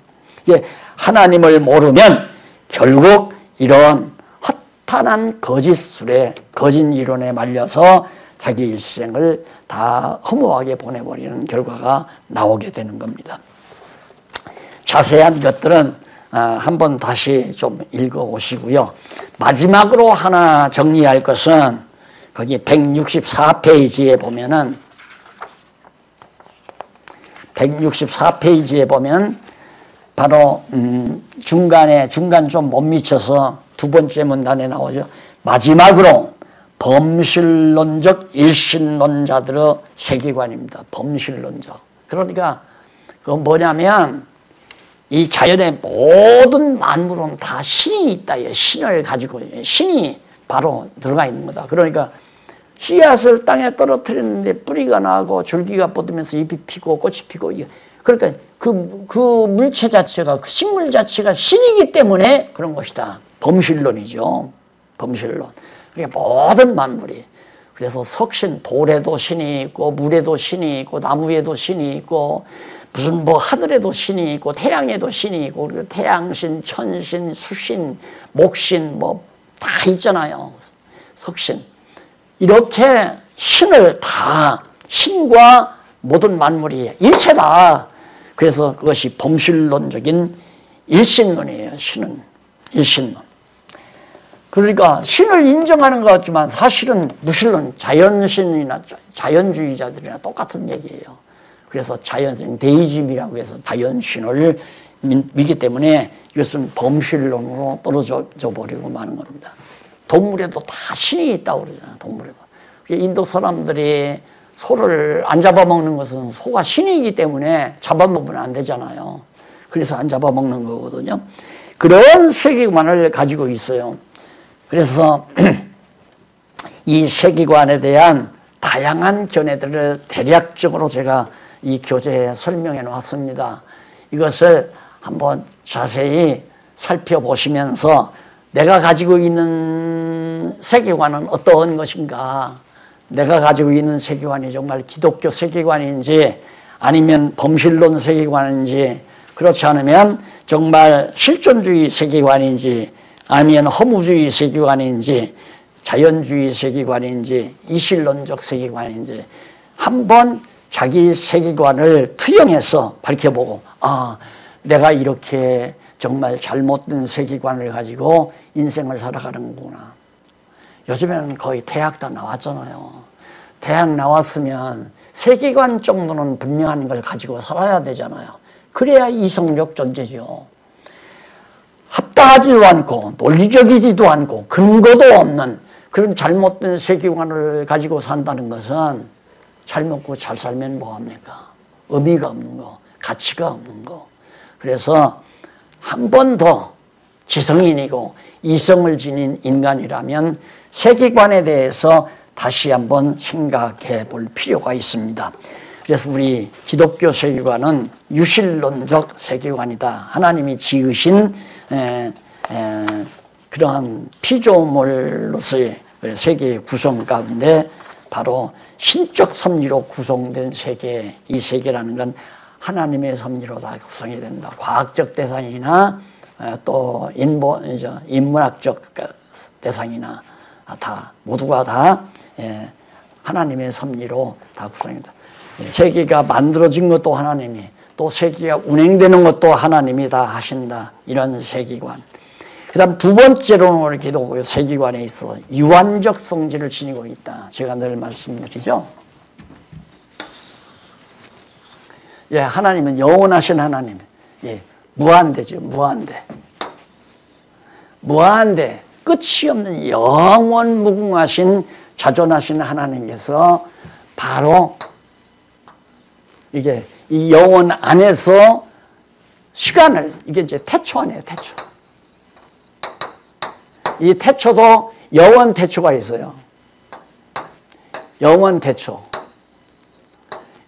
하나님을 모르면 결국 이런 허탄한 거짓술에 거짓 이론에 말려서 자기 일생을 다 허무하게 보내버리는 결과가 나오게 되는 겁니다. 자세한 것들은 한번 다시 좀 읽어오시고요. 마지막으로 하나 정리할 것은 거기 164페이지에 보면은 164페이지에 보면 바로 중간 좀 못 미쳐서 두 번째 문단에 나오죠. 마지막으로 범실론적 일신론자들의 세계관입니다. 범실론적. 그러니까 그건 뭐냐면 이 자연의 모든 만물은 다 신이 있다. 신을 가지고 신이 바로 들어가 있는 거다. 그러니까 씨앗을 땅에 떨어뜨리는데 뿌리가 나고 줄기가 뻗으면서 잎이 피고 꽃이 피고 그러니까 그 물체 자체가 그 식물 자체가 신이기 때문에 그런 것이다. 범실론이죠. 범실론. 그러니까 모든 만물이 그래서 석신 돌에도 신이 있고 물에도 신이 있고 나무에도 신이 있고 무슨 뭐 하늘에도 신이 있고 태양에도 신이 있고 그리고 태양신, 천신, 수신, 목신 뭐 다 있잖아요. 석신. 이렇게 신을 다 신과 모든 만물이 일체다. 그래서 그것이 범실론적인 일신론이에요. 신은 일신론. 그러니까 신을 인정하는 것 같지만 사실은 무신론, 자연신이나 자연주의자들이나 똑같은 얘기예요. 그래서 자연신, 데이즘이라고 해서 자연신을 믿기 때문에 이것은 범실론으로 떨어져 버리고 마는 겁니다. 동물에도 다 신이 있다고 그러잖아요. 동물에도. 인도 사람들이 소를 안 잡아먹는 것은 소가 신이기 때문에 잡아먹으면 안 되잖아요. 그래서 안 잡아먹는 거거든요. 그런 세계관을 가지고 있어요. 그래서 이 세계관에 대한 다양한 견해들을 대략적으로 제가 이 교재에 설명해 놓았습니다. 이것을 한번 자세히 살펴보시면서 내가 가지고 있는 세계관은 어떠한 것인가, 내가 가지고 있는 세계관이 정말 기독교 세계관인지 아니면 범실론 세계관인지, 그렇지 않으면 정말 실존주의 세계관인지 아니면 허무주의 세계관인지 자연주의 세계관인지 이실론적 세계관인지 한번 자기 세계관을 투영해서 밝혀보고, 아, 내가 이렇게 정말 잘못된 세계관을 가지고 인생을 살아가는구나. 요즘에는 거의 대학 다 나왔잖아요. 대학 나왔으면 세계관 정도는 분명한 걸 가지고 살아야 되잖아요. 그래야 이성적 존재죠. 합당하지도 않고 논리적이지도 않고 근거도 없는 그런 잘못된 세계관을 가지고 산다는 것은 잘 먹고 잘 살면 뭐합니까? 의미가 없는 거, 가치가 없는 거. 그래서 한 번 더 지성인이고 이성을 지닌 인간이라면 세계관에 대해서 다시 한번 생각해 볼 필요가 있습니다. 그래서 우리 기독교 세계관은 유실론적 세계관이다. 하나님이 지으신 그러한 피조물로서의 세계의 구성 가운데 바로 신적 섭리로 구성된 세계, 이 세계라는 건 하나님의 섭리로 다 구성이 된다. 과학적 대상이나 또 인문학적 대상이나 다 모두가 다 하나님의 섭리로 다 구성이다. 세계가 만들어진 것도 하나님이, 또 세계가 운행되는 것도 하나님이 다 하신다. 이런 세계관. 그 다음 두 번째로는 우리 기독교 세계관에 있어 유한적 성질을 지니고 있다. 제가 늘 말씀드리죠. 예, 하나님은 영원하신 하나님. 예, 무한대죠. 무한대. 무한대. 끝이 없는 영원 무궁하신 자존하신 하나님께서 바로 이게 이 영혼 안에서 시간을, 이게 이제 태초 아니에요, 태초. 이 태초도 영원 태초가 있어요. 영원 태초.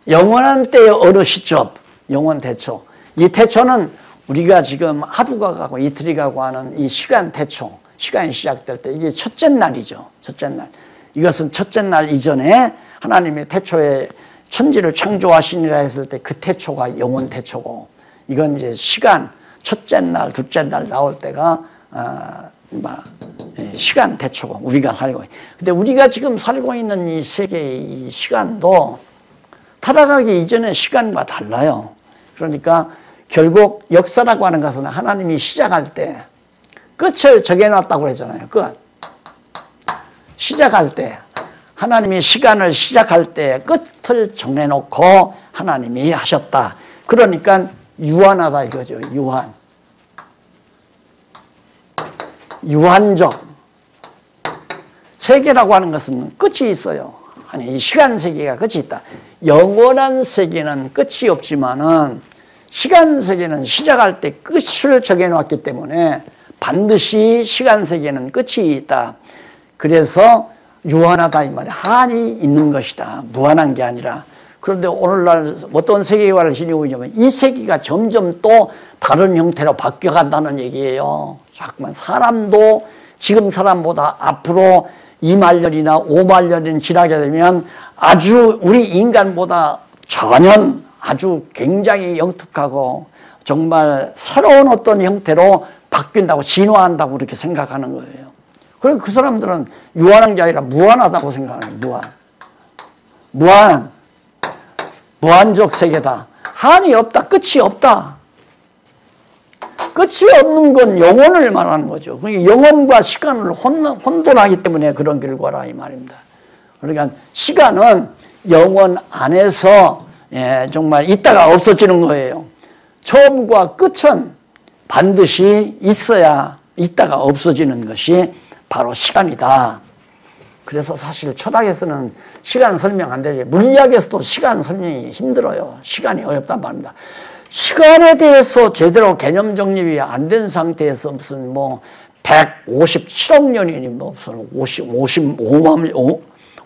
영원한 때의 어느 시점, 영원 태초. 이 태초는 우리가 지금 하루가 가고 이틀이 가고 하는 이 시간 태초, 시간이 시작될 때 이게 첫째 날이죠. 첫째 날. 이것은 첫째 날 이전에 하나님의 태초에 천지를 창조하시니라 했을 때 그 태초가 영원 태초고, 이건 이제 시간, 첫째 날, 둘째 날 나올 때가 시간 태초고, 우리가 살고. 근데 우리가 지금 살고 있는 이 세계의 이 시간도 타락하기 이전의 시간과 달라요. 그러니까 결국 역사라고 하는 것은 하나님이 시작할 때 끝을 정해놨다고 그랬잖아요. 끝. 시작할 때. 하나님이 시간을 시작할 때 끝을 정해놓고 하나님이 하셨다. 그러니까 유한하다 이거죠. 유한. 유한적. 세계라고 하는 것은 끝이 있어요. 아니, 이 시간 세계가 끝이 있다. 영원한 세계는 끝이 없지만은 시간 세계는 시작할 때 끝을 정해놓았기 때문에 반드시 시간 세계는 끝이 있다. 그래서 유한하다 이 말이야. 한이 있는 것이다. 무한한 게 아니라. 그런데 오늘날 어떤 세계관을 지니고 있냐면 이 세계가 점점 또 다른 형태로 바뀌어간다는 얘기예요. 자꾸만 사람도 지금 사람보다 앞으로 2만 년이나 5만 년이 지나게 되면 아주 우리 인간보다 전혀 아주 굉장히 영특하고 정말 새로운 어떤 형태로 바뀐다고 진화한다고 그렇게 생각하는 거예요. 그래서 그 사람들은 유한한 게 아니라 무한하다고 생각하는 거예요. 무한적 세계다. 한이 없다. 끝이 없다. 끝이 없는 건 영혼을 말하는 거죠. 그러니까 영혼과 시간을 혼돈하기 때문에 그런 결과라 이 말입니다. 그러니까 시간은 영혼 안에서 정말 있다가 없어지는 거예요. 처음과 끝은 반드시 있어야 있다가 없어지는 것이 바로 시간이다. 그래서 사실 철학에서는 시간 설명 안 되죠. 물리학에서도 시간 설명이 힘들어요. 시간이 어렵단 말입니다. 시간에 대해서 제대로 개념 정립이 안 된 상태에서 무슨 뭐 157억 년이니 뭐 무슨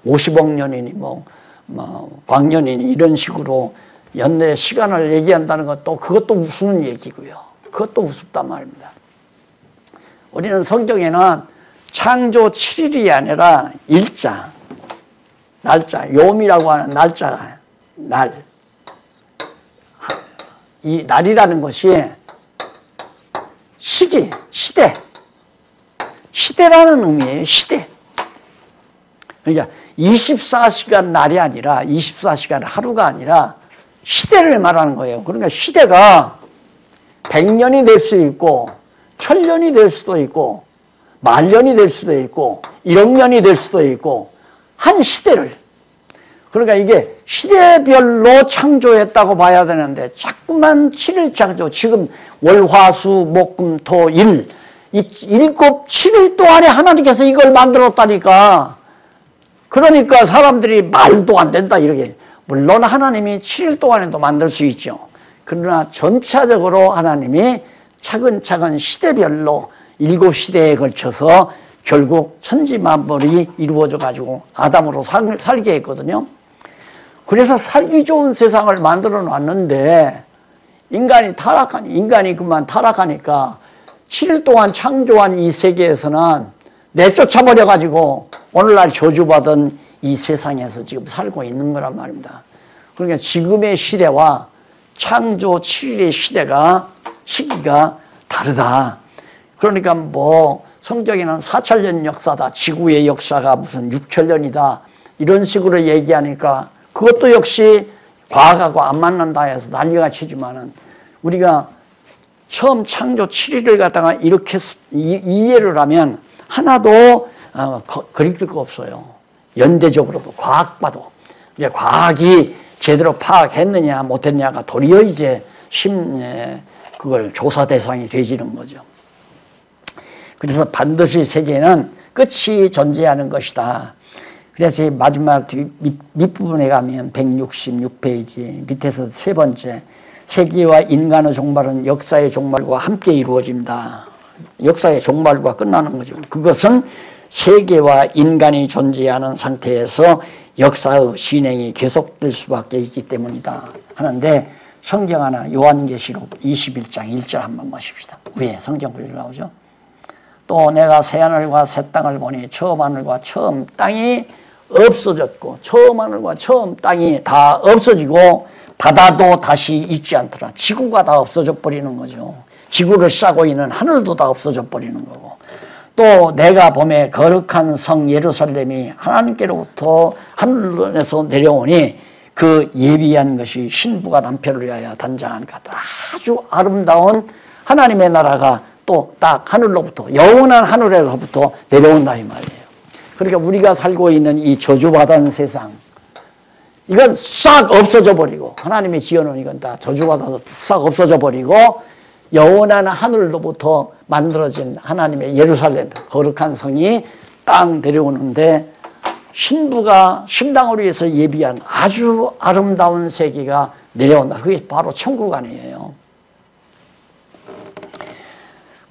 50억 년이니 뭐 광년이니 이런 식으로 연내 시간을 얘기한다는 것도 그것도 우스운 얘기고요. 그것도 우습단 말입니다. 우리는 성경에는 창조 7일이 아니라 일자, 날짜, 요미라고 하는 날짜가 날. 이 날이라는 것이 시기, 시대라는 의미예요. 시대. 그러니까 24시간 날이 아니라 24시간 하루가 아니라 시대를 말하는 거예요. 그러니까 시대가 100년이 될 수도 있고 1000년이 될 수도 있고 만년이 될 수도 있고 1억 년이 될 수도 있고 한 시대를, 그러니까 이게 시대별로 창조했다고 봐야 되는데 자꾸만 7일 창조, 지금 월, 화, 수, 목, 금, 토, 일, 이 7일 동안에 하나님께서 이걸 만들었다니까. 그러니까 사람들이 말도 안 된다 이렇게. 물론 하나님이 7일 동안에도 만들 수 있죠. 그러나 전체적으로 하나님이 차근차근 시대별로 7시대에 걸쳐서 결국 천지만물이 이루어져 가지고 아담으로 살게 했거든요. 그래서 살기 좋은 세상을 만들어 놨는데 인간이 그만 타락하니까 7일 동안 창조한 이 세계에서는 내쫓아버려 가지고 오늘날 저주받은 이 세상에서 지금 살고 있는 거란 말입니다. 그러니까 지금의 시대와 창조 7일의 시기가 다르다. 그러니까 뭐 성경에는 4천년 역사다, 지구의 역사가 무슨 6천년이다 이런 식으로 얘기하니까 그것도 역시 과학하고 안 맞는다 해서 난리가 치지만은 우리가 처음 창조 7일을 갖다가 이렇게 이해를 하면 하나도 거리낄 거 없어요. 연대적으로도 과학 봐도. 과학이 제대로 파악했느냐 못했느냐가 도리어 이제 그걸 조사 대상이 되지는 거죠. 그래서 반드시 세계는 끝이 존재하는 것이다. 그래서 마지막 밑부분에 가면 166페이지 밑에서 세 번째, 세계와 인간의 종말은 역사의 종말과 함께 이루어집니다. 역사의 종말과 끝나는 거죠. 그것은 세계와 인간이 존재하는 상태에서 역사의 진행이 계속될 수밖에 있기 때문이다 하는데, 성경 하나 요한계시록 21장 1절 한번 보십시다. 위에 성경 구절 나오죠. 또 내가 새하늘과 새 땅을 보니 처음 하늘과 처음 땅이 없어졌고 처음 하늘과 처음 땅이 다 없어지고 바다도 다시 있지 않더라. 지구가 다 없어져 버리는 거죠. 지구를 싸고 있는 하늘도 다 없어져 버리는 거고, 또 내가 보매 거룩한 성 예루살렘이 하나님께로부터 하늘에서 내려오니 그 예비한 것이 신부가 남편을 위하여 단장한 것 같다. 아주 아름다운 하나님의 나라가 또 딱 하늘로부터, 영원한 하늘에서부터 내려온다 이 말이에요. 그러니까 우리가 살고 있는 이 저주받은 세상, 이건 싹 없어져 버리고, 하나님이 지어놓은 이건 다 저주받아서 싹 없어져 버리고 영원한 하늘로부터 만들어진 하나님의 예루살렘, 거룩한 성이 딱 내려오는데 신부가 신랑을 위해서 예비한 아주 아름다운 세계가 내려온다. 그게 바로 천국 안이에요.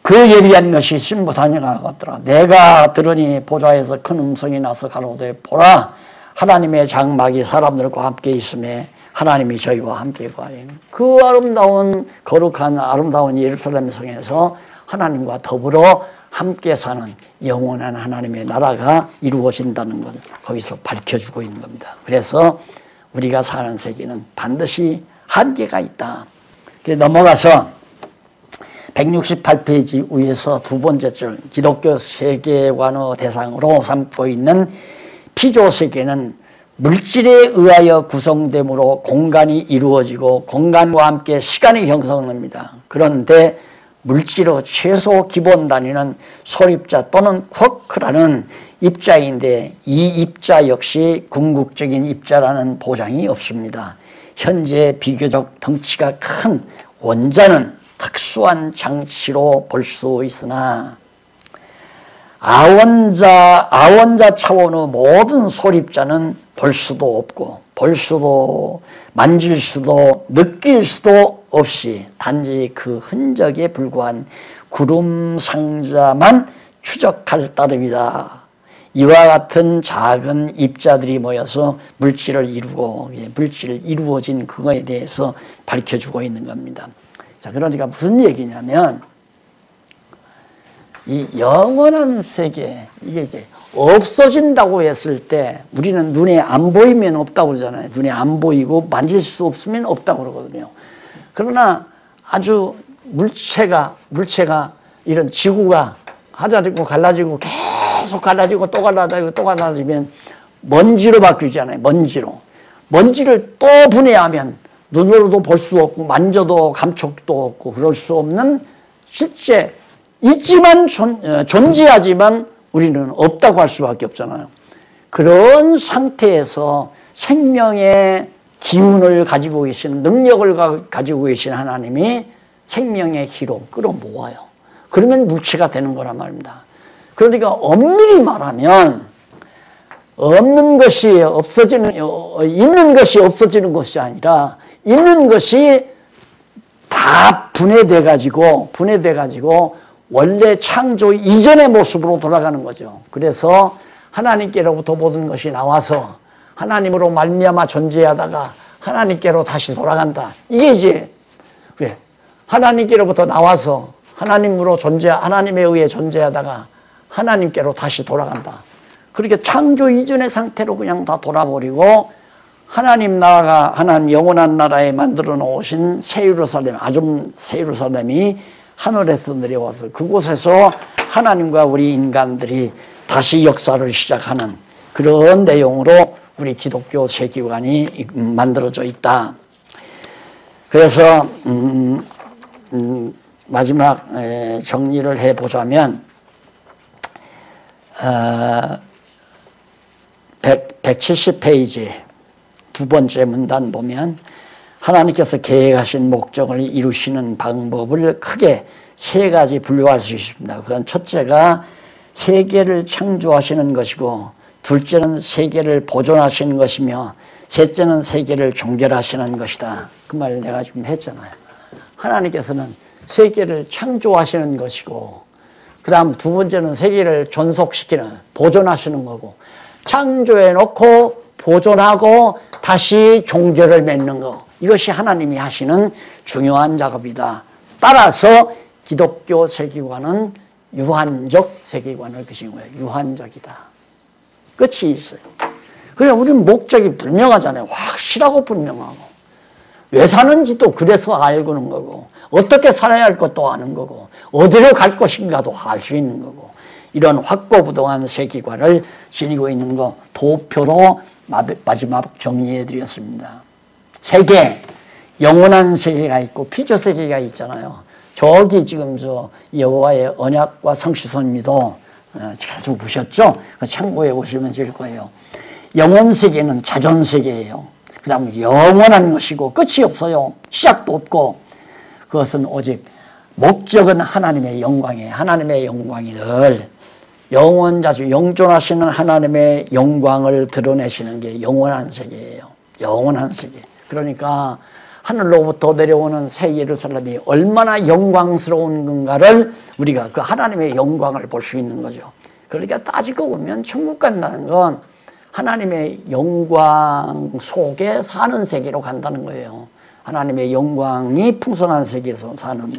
그 예비한 것이 신부 다니가 같더라. 내가 들으니 보좌에서 큰 음성이 나서 가로되 보라 하나님의 장막이 사람들과 함께 있음에 하나님이 저희와 함께 가요. 그 아름다운 거룩한 아름다운 예루살렘 성에서 하나님과 더불어 함께 사는 영원한 하나님의 나라가 이루어진다는 것 거기서 밝혀주고 있는 겁니다. 그래서 우리가 사는 세계는 반드시 한계가 있다. 넘어가서 168페이지 위에서 두 번째 줄 기독교 세계관의 대상으로 삼고 있는 피조 세계는 물질에 의하여 구성되므로 공간이 이루어지고 공간과 함께 시간이 형성됩니다. 그런데 물질의 최소 기본 단위는 소립자 또는 쿼크라는 입자인데 이 입자 역시 궁극적인 입자라는 보장이 없습니다. 현재 비교적 덩치가 큰 원자는 특수한 장치로 볼 수 있으나 아원자 차원의 모든 소립자는 볼 수도 없고 볼 수도 만질 수도 느낄 수도 없이 단지 그 흔적에 불과한 구름 상자만 추적할 따름이다. 이와 같은 작은 입자들이 모여서 물질을 이루고 물질을 이루어진 그거에 대해서 밝혀주고 있는 겁니다. 자, 그러니까 무슨 얘기냐면 이 영원한 세계 이게 이제 없어진다고 했을 때 우리는 눈에 안 보이면 없다고 그러잖아요. 눈에 안 보이고 만질 수 없으면 없다고 그러거든요. 그러나 아주 물체가 이런 지구가 갈라지고 계속 갈라지고 또 갈라지고 또 갈라지면 먼지로 바뀌잖아요. 먼지를 또 분해하면 눈으로도 볼 수 없고 만져도 감촉도 없고 그럴 수 없는 실제 있지만 존재하지만 우리는 없다고 할 수밖에 없잖아요. 그런 상태에서 생명의 기운을 가지고 계신 능력을 가지고 계신 하나님이 생명의 기로 끌어모아요. 그러면 물체가 되는 거란 말입니다. 그러니까 엄밀히 말하면 없는 것이 없어지는 있는 것이 없어지는 것이 아니라 있는 것이 다 분해돼 가지고 원래 창조 이전의 모습으로 돌아가는 거죠. 그래서 하나님께로부터 모든 것이 나와서 하나님으로 말미암아 존재하다가 하나님께로 다시 돌아간다. 이게 이제 왜 하나님께로부터 나와서 하나님에 의해 존재하다가 하나님께로 다시 돌아간다. 그렇게 창조 이전의 상태로 그냥 다 돌아버리고 하나님 영원한 나라에 만들어 놓으신 새 예루살렘이 하늘에서 내려와서 그곳에서 하나님과 우리 인간들이 다시 역사를 시작하는 그런 내용으로 우리 기독교 세계관이 만들어져 있다. 그래서 마지막 정리를 해보자면 170페이지 두 번째 문단 보면 하나님께서 계획하신 목적을 이루시는 방법을 크게 세 가지 분류할 수 있습니다. 그건 첫째가 세계를 창조하시는 것이고, 둘째는 세계를 보존하시는 것이며, 셋째는 세계를 종결하시는 것이다. 그 말을 내가 지금 했잖아요. 하나님께서는 세계를 창조하시는 것이고, 그 다음 두 번째는 세계를 존속시키는, 보존하시는 거고, 창조해놓고 보존하고 다시 종결을 맺는 거. 이것이 하나님이 하시는 중요한 작업이다. 따라서 기독교 세계관은 유한적 세계관을 그신 거예요. 유한적이다. 끝이 있어요. 그냥 우리는 목적이 분명하잖아요. 확실하고 분명하고. 왜 사는지도 그래서 알고는 거고, 어떻게 살아야 할 것도 아는 거고, 어디로 갈 것인가도 알 수 있는 거고, 이런 확고부동한 세계관을 지니고 있는 거 도표로 마지막 정리해 드렸습니다. 세계, 영원한 세계가 있고 피조 세계가 있잖아요. 저기 지금 여호와의 언약과 성취선미도 자주 보셨죠? 참고해 보시면 될 거예요. 영원 세계는 자존 세계예요. 그 다음 영원한 것이고 끝이 없어요. 시작도 없고, 그것은 오직 목적은 하나님의 영광이에요. 하나님의 영광이 늘 영원자주, 영존하시는 하나님의 영광을 드러내시는 게 영원한 세계예요. 영원한 세계. 그러니까 하늘로부터 내려오는 새 예루살렘이 얼마나 영광스러운 건가를 우리가 그 하나님의 영광을 볼 수 있는 거죠. 그러니까 따지고 보면 천국 간다는 건 하나님의 영광 속에 사는 세계로 간다는 거예요. 하나님의 영광이 풍성한 세계에서 사는.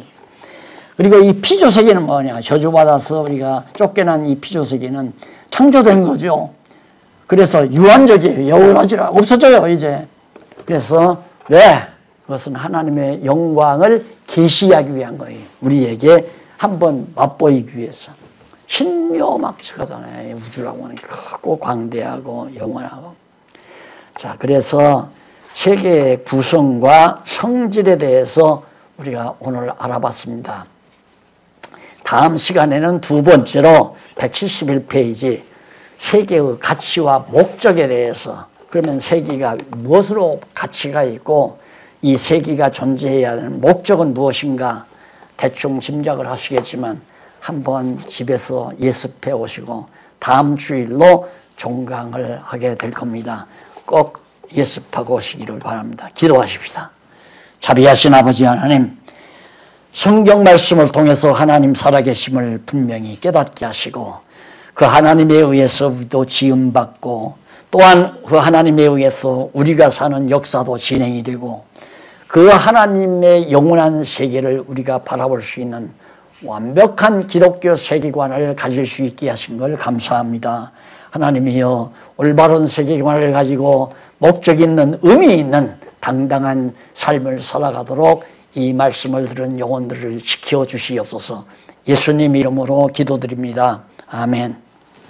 그리고 이 피조 세계는 뭐냐? 저주받아서 우리가 쫓겨난 이 피조 세계는 창조된 거죠. 그래서 유한적이에요. 영원하지 없어져요 이제. 그래서 왜? 그것은 하나님의 영광을 계시하기 위한 거예요. 우리에게 한번 맛보이기 위해서. 신묘막측하잖아요. 우주라고 하는 크고 광대하고 영원하고. 자, 그래서 세계의 구성과 성질에 대해서 우리가 오늘 알아봤습니다. 다음 시간에는 두 번째로 171페이지 세계의 가치와 목적에 대해서, 그러면 세계가 무엇으로 가치가 있고 이 세계가 존재해야 하는 목적은 무엇인가 대충 짐작을 하시겠지만 한번 집에서 예습해 오시고 다음 주일로 종강을 하게 될 겁니다. 꼭 예습하고 오시기를 바랍니다. 기도하십시다. 자비하신 아버지 하나님, 성경 말씀을 통해서 하나님 살아계심을 분명히 깨닫게 하시고 그 하나님에 의해서 우리도 지음받고 또한 그 하나님에 의해서 우리가 사는 역사도 진행이 되고 그 하나님의 영원한 세계를 우리가 바라볼 수 있는 완벽한 기독교 세계관을 가질 수 있게 하신 걸 감사합니다. 하나님이여, 올바른 세계관을 가지고 목적 있는 의미 있는 당당한 삶을 살아가도록 이 말씀을 들은 영혼들을 지켜주시옵소서. 예수님 이름으로 기도드립니다. 아멘.